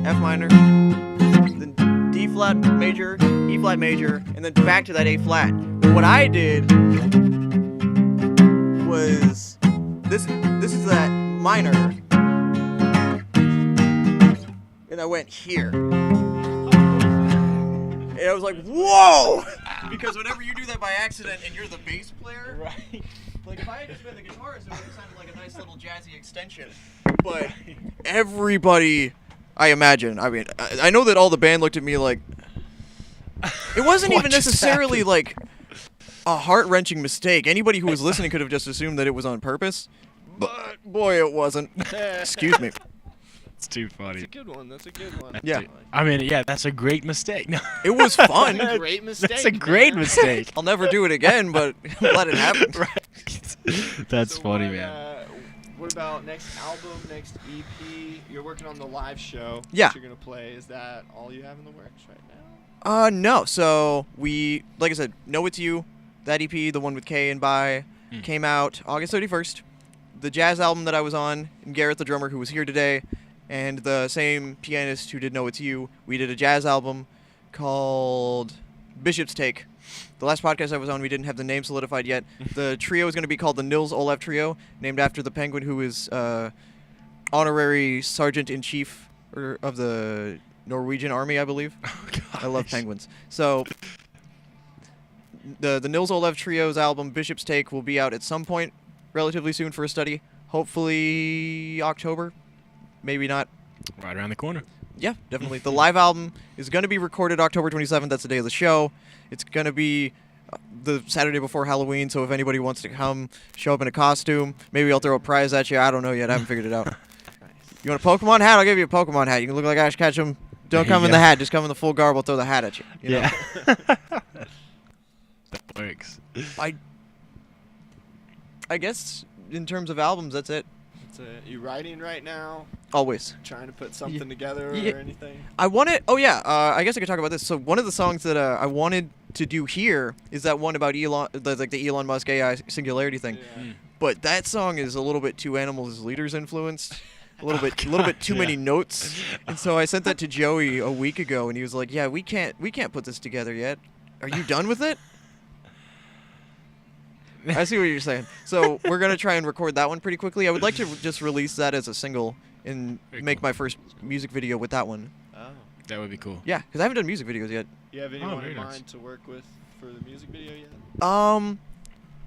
F minor, then D-flat major, E-flat major, and then back to that A-flat. What I did was, this is that minor, and I went here. And I was like, whoa! Because whenever you do that by accident and you're the bass player, Right. like if I had just been the guitarist, it would have sounded like a nice little jazzy extension. But everybody, I imagine, I mean, I know that all the band looked at me like, it wasn't even necessarily like a heart-wrenching mistake. Anybody who was listening could have just assumed that it was on purpose. But boy, it wasn't. Excuse me. It's too funny. That's a good one. That's a good one. Yeah. I mean, yeah, that's a great mistake. No. It was fun. That's a great mistake. That's a great mistake. I'll never do it again, but let it happen. Right. That's So funny, what, man. What about next album, next EP? You're working on the live show. Yeah. That you're gonna play. Is that all you have in the works right now? No. So we, like I said, Know It's You, that EP, the one with Kay and Bai, came out August 31st. The jazz album that I was on, and Garrett, the drummer, who was here today, and the same pianist who did Know It's You, we did a jazz album called Bishop's Take. The last podcast I was on, we didn't have the name solidified yet. The trio is going to be called the Nils Olav Trio, named after the Penguin, who is honorary sergeant-in-chief of the Norwegian Army, I believe. Oh, I love penguins. So the Nils Olav Trio's album, Bishop's Take, will be out at some point relatively soon for a study. Hopefully October. Maybe not. Right around the corner. Yeah, definitely. The live album is going to be recorded October 27th. That's the day of the show. It's going to be the Saturday before Halloween, so if anybody wants to come, show up in a costume, maybe I'll throw a prize at you. I don't know yet. I haven't figured it out. You want a Pokemon hat? I'll give you a Pokemon hat. You can look like Ash Ketchum. Don't come in the hat. Just come in the full garb. I'll throw the hat at you. You know? That works. I guess in terms of albums, that's it. You writing right now? Always. Trying to put something together or anything? I wanted. Oh yeah. I guess I could talk about this. So one of the songs that I wanted to do here is that one about Elon, the Elon Musk AI singularity thing. Yeah. But that song is a little bit too Animals as Leaders influenced. A little bit too many notes. And so I sent that to Joey a week ago, and he was like, "Yeah, we can't put this together yet. Are you done with it?" I see what you're saying. So we're gonna try and record that one pretty quickly. I would like to just release that as a single and make my first music video with that one. Oh. That would be cool. Yeah, because I haven't done music videos yet. You have anyone very in nice. mind to work with for the music video yet?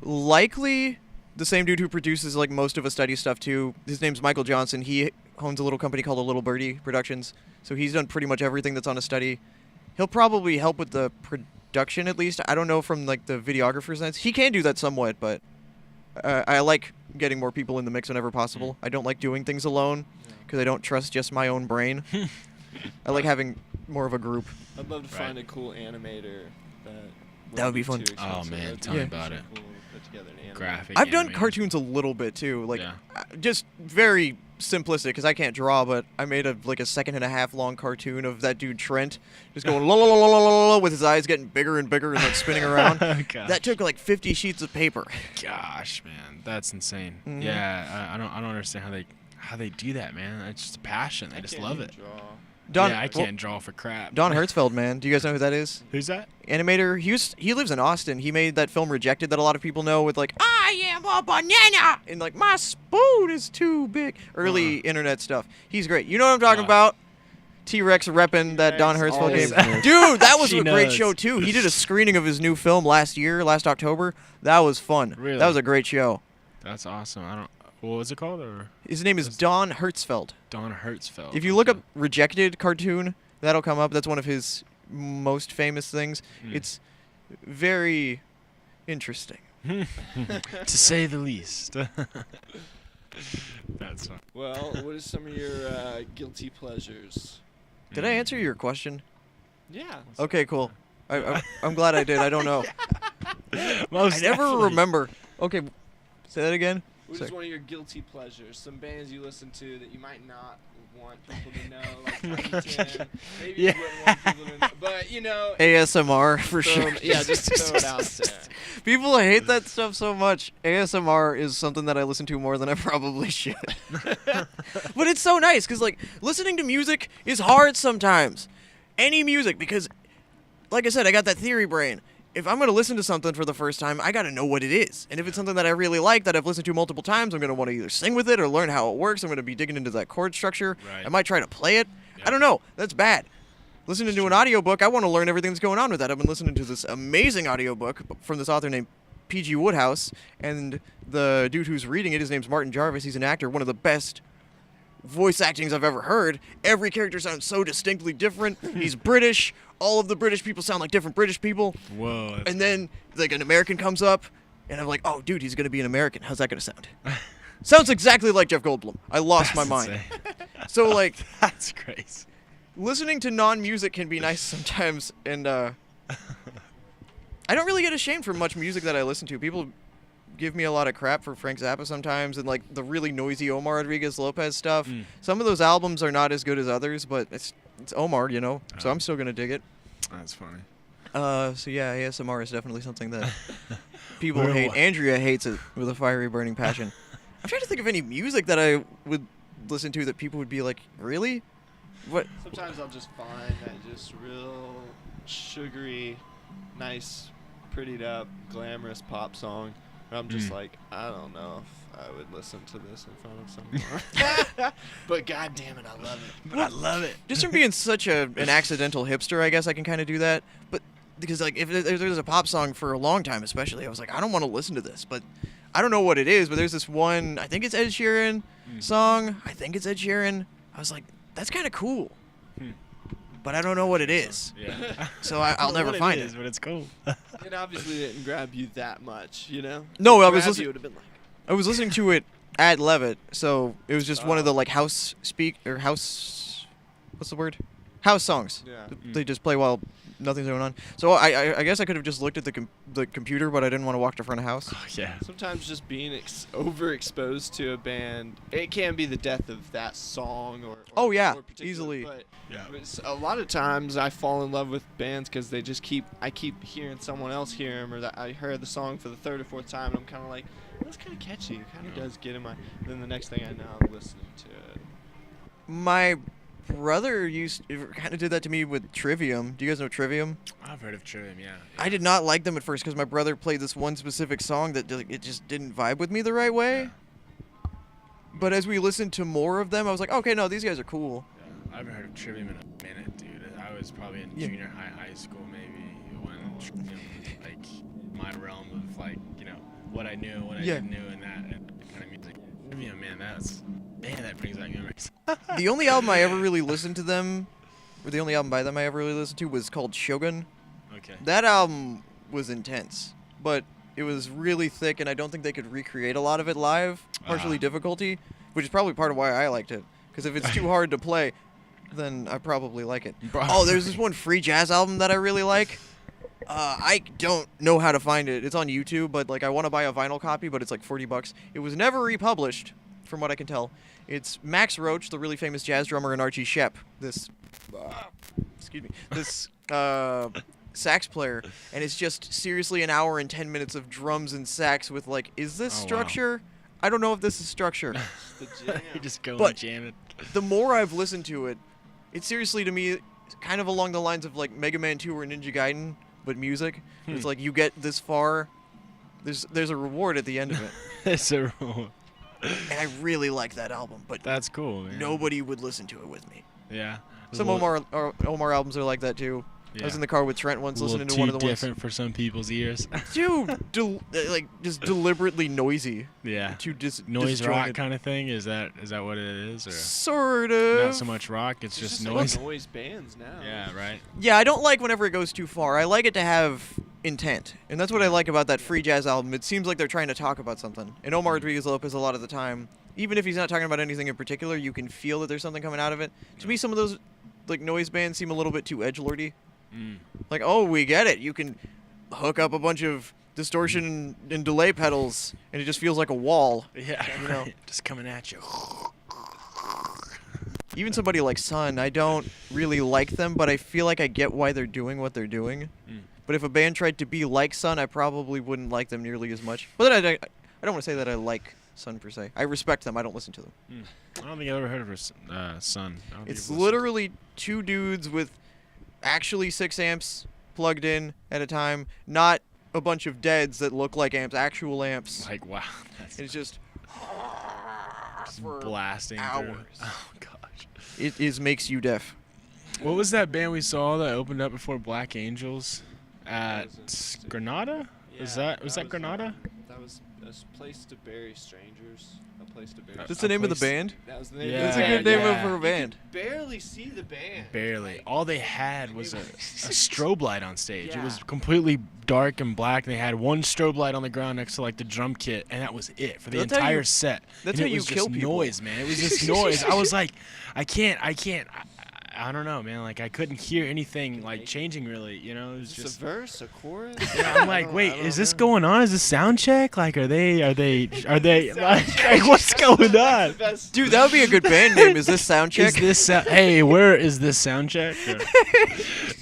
Likely the same dude who produces like most of A Study stuff too. His name's Michael Johnson. He owns a little company called A Little Birdie Productions. So he's done pretty much everything that's on A Study. He'll probably help with the production at least. I don't know from like the videographer's sense. He can do that somewhat, but I like getting more people in the mix whenever possible. I don't like doing things alone because I don't trust just my own brain. I like having more of a group. I'd love to find a cool animator That would be fun. Oh, man, tell me about it. Cool, put together an animator. Graphic. I've done animated. cartoons a little bit too, like Yeah. just very simplistic because I can't draw. But I made a 1.5 second long cartoon of that dude Trent just going la la la la la la with his eyes getting bigger and bigger and like spinning around. Gosh. That took like 50 sheets of paper. Gosh, man, that's insane. Mhm. Yeah, I don't understand how they do that, man. It's just a passion. I just love it. Don, Yeah, I can't draw for crap. Don Hertzfeld, man. Do you guys know who that is? Who's that? Animator. He lives in Austin. He made that film Rejected that a lot of people know with like I am a banana and like my spoon is too big. Early internet stuff. He's great. You know what I'm talking about? T-Rex repping that Don Hertzfeld always game. knows. Dude, that was She a great knows. show too. He did a screening of his new film last October. That was fun. Really? That was a great show. That's awesome. What was it called? Or His name is Don Hertzfeld. Don Hertzfeld. If you look up Rejected cartoon, that'll come up. That's one of his most famous things. It's very interesting. to say the least. That's fun. Well, what are some of your guilty pleasures? Did I answer your question? Yeah. Okay, cool. I'm glad I did. I don't know. Most I never definitely. remember. Okay, say that again. What Sorry. is one of your guilty pleasures? Some bands you listen to that you might not want people to know, like Huntington. Maybe you wouldn't want people to know, but you know. ASMR for throw sure. 'em- Yeah, just throw it out there. People hate that stuff so much. ASMR is something that I listen to more than I probably should. But it's so nice because like listening to music is hard sometimes. Any music, because like I said, I got that theory brain. If I'm going to listen to something for the first time, I got to know what it is. And if it's something that I really like that I've listened to multiple times, I'm going to want to either sing with it or learn how it works. I'm going to be digging into that chord structure. Right. I might try to play it. Yeah. I don't know. That's bad. Listening to an audiobook, I want to learn everything that's going on with that. I've been listening to this amazing audiobook from this author named P.G. Woodhouse. And the dude who's reading it, his name's Martin Jarvis. He's an actor, one of the best voice actings I've ever heard. Every character sounds so distinctly different. He's British. All of the British people sound like different British people. Whoa. And then like an American comes up, and I'm like, oh, dude, he's gonna be an American. How's that gonna sound? Sounds exactly like Jeff Goldblum. I lost my mind. So like, That's crazy. listening to non-music can be nice sometimes, and I don't really get ashamed for much music that I listen to. People give me a lot of crap for Frank Zappa sometimes, and like the really noisy Omar Rodriguez Lopez stuff. Some of those albums are not as good as others, but it's Omar, you know, so I'm still gonna dig it. That's funny. So yeah, ASMR is definitely something that people We're hate. wa- Andrea hates it with a fiery, burning passion. I'm trying to think of any music that I would listen to that people would be like, really? What? Sometimes I'll just find that just real sugary, nice, prettied up, glamorous pop song. And I'm just like, I don't know if I would listen to this in front of someone. But god damn it, I love it. But I love it. Just from being such an accidental hipster, I guess I can kind of do that. But because like if there's a pop song for a long time, especially, I was like, I don't want to listen to this. But I don't know what it is. But there's this one, I think it's Ed Sheeran song. I think it's Ed Sheeran. I was like, that's kind of cool. Hmm. But I don't know what it is. Yeah. So I'll never find it. But it's cool. It obviously didn't grab you that much, you know? No, If I it was grabbed listening. you, it would have been like, I was listening to it at Levitt, so it was just one of the Oh. like house what's the word? House songs. yeah. They just play while nothing's going on. So I guess I could have just looked at the computer, but I didn't want to walk to front of house. Yeah. Sometimes just being overexposed to a band, it can be the death of that song or Oh, yeah, or particular, easily. But Yeah. a lot of times I fall in love with bands because they just I keep hearing someone else hear them, or that I heard the song for the third or fourth time, and I'm kind of like, that's kind of catchy. It kind of does get in my. Then the next thing I know, I'm listening to it. My brother kind of did that to me with Trivium. Do you guys know Trivium? I've heard of Trivium, yeah. I did not like them at first because my brother played this one specific song that it just didn't vibe with me the right way. But as we listened to more of them, I was like, okay, no, these guys are cool. I haven't heard of Trivium in a minute, dude. I was probably in Yeah. junior high school, maybe, when Trivium, like, my realm of, like, you know, what I knew, what I Yeah. didn't know, and that kind of music. Trivium, man, that brings back memories. The only album I ever really listened to them, or the only album by them I ever really listened to was called Shogun. Okay. That album was intense, but it was really thick, and I don't think they could recreate a lot of it live, partially difficulty, which is probably part of why I liked it. Because if it's too hard to play, then I probably like it. Oh, there's this one free jazz album that I really like. I don't know how to find it. It's on YouTube, but like I want to buy a vinyl copy, but it's like $40. It was never republished, from what I can tell. It's Max Roach, the really famous jazz drummer, and Archie Shepp, this sax player, and it's just seriously an hour and 10 minutes of drums and sax with like, is this Oh, wow. structure? I don't know if this is structure. The jam. You just go But- and jam it. The more I've listened to it, it's seriously to me kind of along the lines of like Mega Man 2 or Ninja Gaiden, but music. It's like you get this far, there's a reward at the end of it. It's a rule. And I really like that album, but That's cool, man. nobody would listen to it with me. Yeah. Some Well, Omar albums are like that too. I was yeah. in the car with Trent once a little listening to too one of the ones. different for some people's ears. Dude, like just deliberately noisy. Yeah. Too Noise rock disjointed. kind of thing. Is that what it is, or Sort of. not so much rock? It's There's just a lot noise. of noise bands now. Yeah. Right. Yeah, I don't like whenever it goes too far. I like it to have intent. And that's what I like about that free jazz album. It seems like they're trying to talk about something. And Omar Rodriguez Lopez, a lot of the time, even if he's not talking about anything in particular, you can feel that there's something coming out of it. To me, some of those like noise bands seem a little bit too edgelordy. Mm. Like, oh, we get it. You can hook up a bunch of distortion and delay pedals, and it just feels like a wall. Yeah. You know. Right. Just coming at you. Even somebody like Sun, I don't really like them, but I feel like I get why they're doing what they're doing. Mm. But if a band tried to be like Sun, I probably wouldn't like them nearly as much. But then I don't want to say that I like Sun per se. I respect them. I don't listen to them. Mm. I don't think I've ever heard of her Son. I don't think It's I've listened. literally two dudes with actually 6 amps plugged in at a time, not a bunch of deads that look like amps, actual amps. Like, wow. That's It's just for blasting hours. through. Oh gosh. It makes you deaf. What was that band we saw that opened up before Black Angels at was it? Granada? Was that Granada? That was a place to bury strangers. A place to bury. That's the name of the band? That was the name. Yeah, of That's the a band. good name yeah. for a band. Barely see the band. Barely. Like, All they had was a strobe light on stage. It Yeah. was completely dark and black. They had one strobe light on the ground next to like the drum kit, and that was it for the That's how entire you- set. that's And how it you was kill just people. noise, man. It was just noise. I was like, I can't. I don't know, man. Like I couldn't hear anything like changing really. You know, it was Is this just. a verse, a chorus? Yeah, I'm like, wait, I don't is this know. going on? Is this sound check? Like, are they like what's going on? Best- Dude, that would be a good band name. Is this Soundcheck? Is this hey, where is this sound check? Or-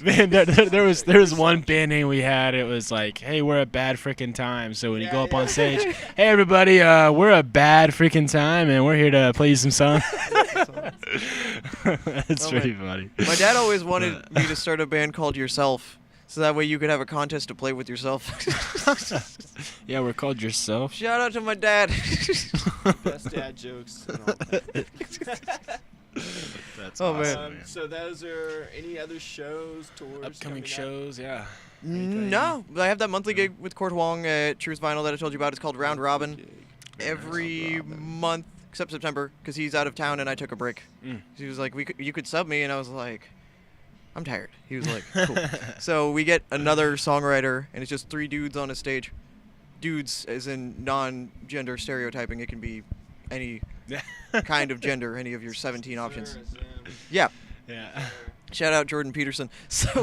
Man, there was one band name we had. It was like, hey, we're a bad freaking time. So when you go up on stage, hey everybody, we're a bad freaking time, and we're here to play you some songs. It's Oh, pretty man. funny. My dad always wanted me to start a band called Yourself, so that way you could have a contest to play with yourself. Yeah, we're called Yourself. Shout out to my dad. Best dad jokes. And all that. That's Oh, man. awesome, So those are any other shows, tours? Upcoming coming up? shows, yeah. No, I have that monthly gig with Court Wong at Truth Vinyl that I told you about. It's called Round Robin. Every month, except September, because he's out of town and I took a break. He was like, you could sub me, and I was like, I'm tired. He was like, cool. So we get another songwriter, and it's just 3 dudes on a stage. Dudes as in non-gender stereotyping. It can be any kind of gender, any of your 17 options. Yeah. Yeah. Shout out Jordan Peterson. So,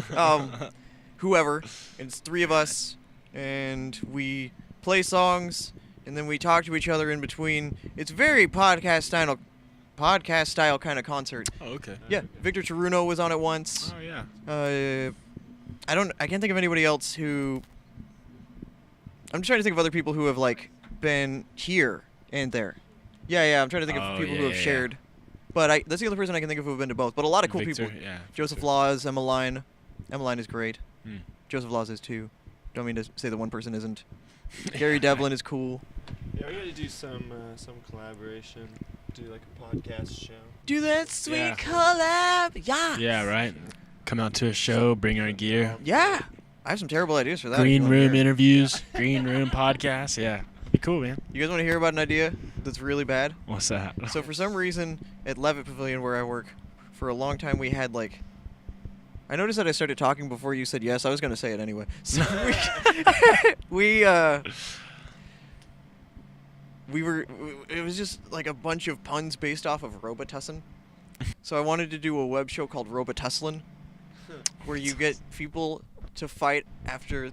whoever, and it's 3 of us, and we play songs, and then we talk to each other in between. It's very podcast style kind of concert. Oh, okay. Yeah, Victor Chiruno was on it once. Oh, yeah. I can't think of anybody else who. I'm just trying to think of other people who have like been here and there. Yeah. I'm trying to think of people who have shared. But that's the only person I can think of who have been to both. But a lot of cool Victor, people. Yeah. Joseph Laws, Emmeline. Emmeline is great. Hmm. Joseph Laws is too. Don't mean to say that one person isn't. Gary Devlin is cool. Yeah, we gotta do some collaboration. Do like a podcast show. Do that sweet collab. Yeah. Yeah, right. Come out to a show, bring our gear. Yeah. I have some terrible ideas for that. Green room interviews, green room podcasts. Yeah. Be cool, man. You guys want to hear about an idea that's really bad? What's that? So for some reason at Levitt Pavilion where I work, for a long time we had like. I noticed that I started talking before you said yes. I was gonna say it anyway. So we were. It was just like a bunch of puns based off of Robitussin. So I wanted to do a web show called Robitusslin, where you get people to fight after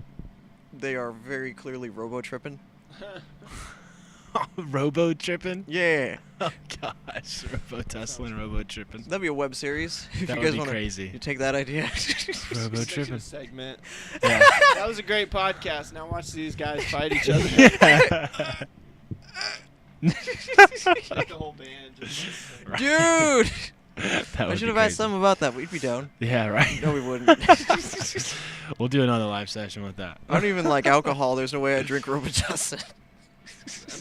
they are very clearly robo-tripping. Robo tripping? Yeah. Oh gosh, Robo Tesla and Robo tripping. That'd be a web series. If That you would guys be want crazy. to take that idea. Robo tripping. Segment. Yeah. That was a great podcast. Now watch these guys fight each other. Yeah. Like the whole band. Dude! That I would should be have asked crazy. them about that. We'd be down. Yeah, right. No, we wouldn't. We'll do another live session with that. I don't even like alcohol. There's no way I drink Robitussin.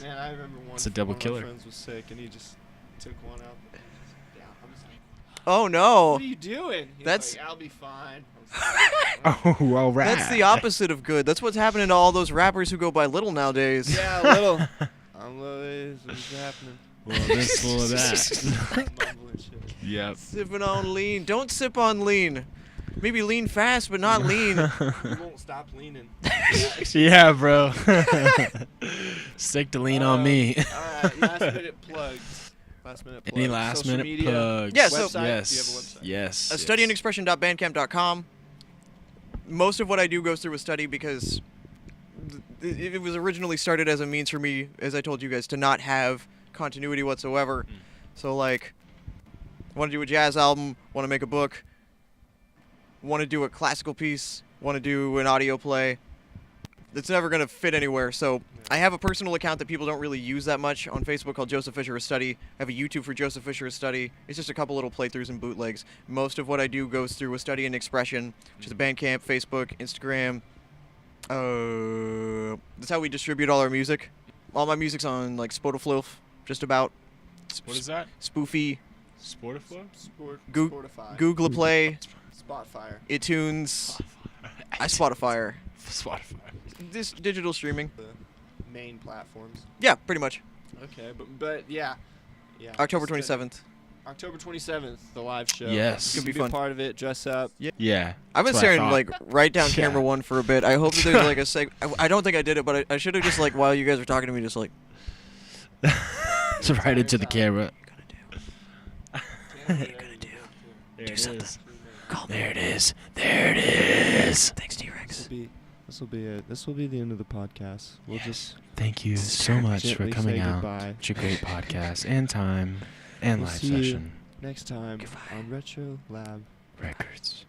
Man, I remember one. It's a double one killer. Of my friends was sick, and he just took one out. And just down. I'm just like, Oh no. what are you doing? He's That's- like, I'll be fine. I was like, Oh, all right. That's the opposite of good. That's what's happening to all those rappers who go by Little nowadays. yeah, a little. I'm Louis. What's happening? Well, this, well, that. Mumbling shit. Yep. Sipping on lean. Don't sip on lean. Maybe lean fast, but not lean. You won't stop leaning. Yeah, bro. Stick to lean on me. All right, last minute plugs. Last minute plugs. Any last Social minute media. plugs? Yeah, so- Website? Yes. Do you have a website? Yes. Studyandexpression.bandcamp.com. Most of what I do goes through a study because it was originally started as a means for me, as I told you guys, to not have continuity whatsoever. So, like, want to do a jazz album, want to make a book, want to do a classical piece, want to do an audio play. It's never going to fit anywhere. So I have a personal account that people don't really use that much on Facebook called Joseph Fisher A Study. I have a YouTube for Joseph Fisher A Study. It's just a couple little playthroughs and bootlegs. Most of what I do goes through A Study and Expression, which is Bandcamp, Facebook, Instagram. That's how we distribute all our music. All my music's on like Spotify, just about. What is that? Spoofy, Sportiflow? Spotify. Google Play, Spotfire. iTunes, Spotify. Spotify. This digital streaming. The main platforms. Yeah, pretty much. Okay, but yeah. October Study. 27th. October 27th, the live show. Yes. It's gonna be be fun. a part of it. Dress up. Yeah. I've been that's what I staring thought. like right down Yeah. camera one for a bit. I hope that there's like a I don't think I did it, but I should have just like while you guys were talking to me, just like. It's right into the camera. What are you gonna do? There Do it something. is. Call me. There it is. There it is. Thanks, T-Rex. This will be it. This will be the end of the podcast. We'll just Thank you so much for gently coming say out. goodbye. It's a great podcast and time and We'll live see you session next time Goodbye. on Retro Lab records.